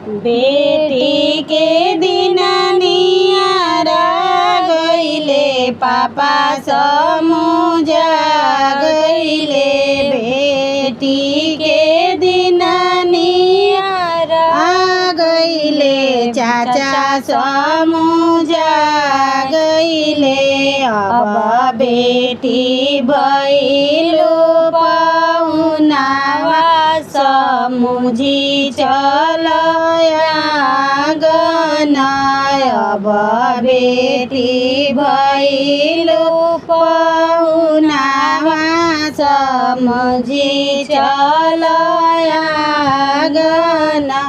बेटी के दिन नियारा गइले पापा समुझा गइले। बेटी के दिन नियारा गइले चाचा समुझा गइले। अब बेटी भइलो पाहुनावा समुझी चलया गना। अब बेटी भइलो पाहुनावा समुझी चलया गना।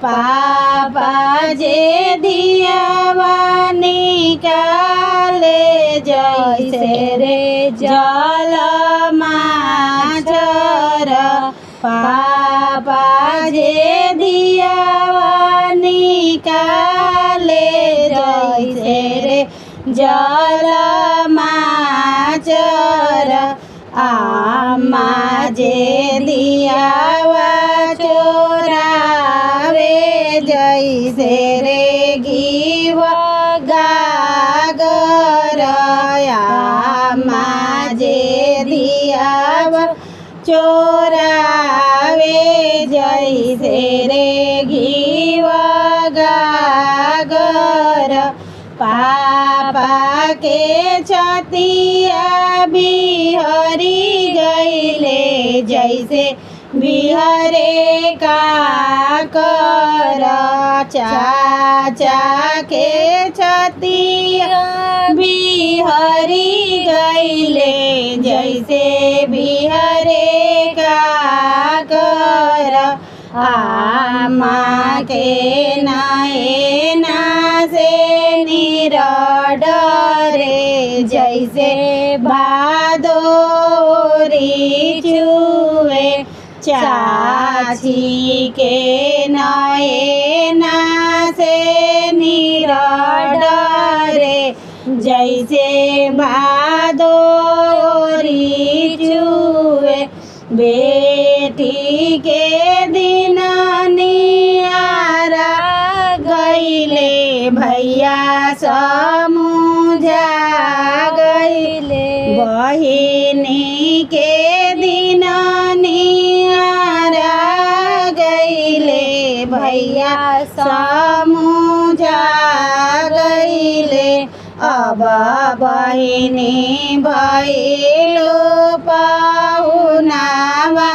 पापा जे दियावा निकाले जैसे रे जल माछर। पापा जे दियावा निकाले जैसे रे जल माछर। आमा जे दियावा चोरावे जैसे रे घीव गागर। आमा जे दियावा चोरावे जैसे रे घीव गागर। पापा के छतिया बिहरी गइले जैसे बिहरे काकर। चाचा के छतिया बिहरी गइले जैसे बिहरे काकर। आमा के नैना से निरडरे जैसे भादोरी छुए। चाची के नैना से निरडरे जैसे भादोरी छुए। बेटी के दिन नियारा गइले भैया समुझा गइले। बहिनी के दिन नियारा गइले भैया समुझा गइले। अब बहिनी भइलो पाहुनावा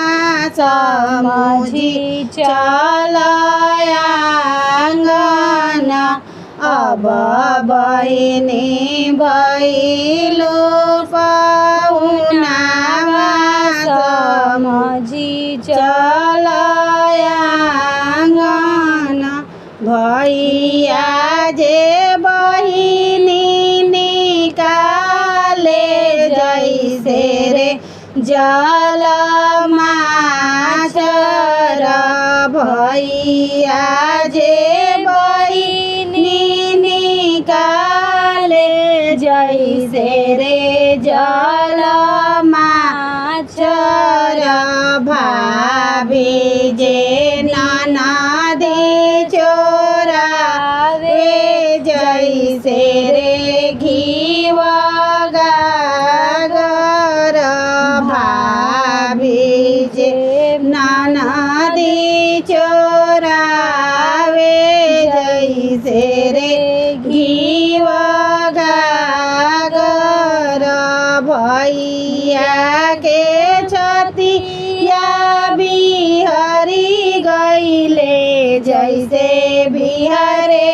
समुझी चलया गना। अब बहिनी भइलो पाहुनावा समुझी चलया गना। भैया जे बहिनी निकाले जैसे रे जल माछर। भैया जे बहिनी निकाले जैसे रे जल माछर। भाभी जे ननदी चोरावे जैसे रे घीव गागर। भाभी जे ननदी चोरावे जैसे रे घीव गागर। भैया के छतिया बिहरी गइले जैसे बिहरे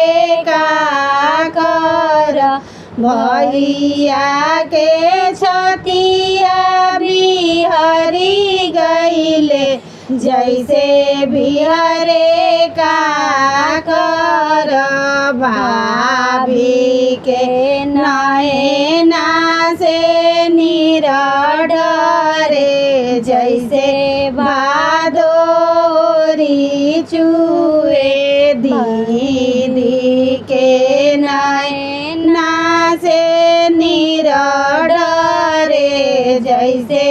काकर। भैया के छतिया बिहरी गइले जैसे बिहरे काकर। भाभी के नैना से निरडरे जैसे भादोरी छुए। दीदी के नैना से निरडरे जैसे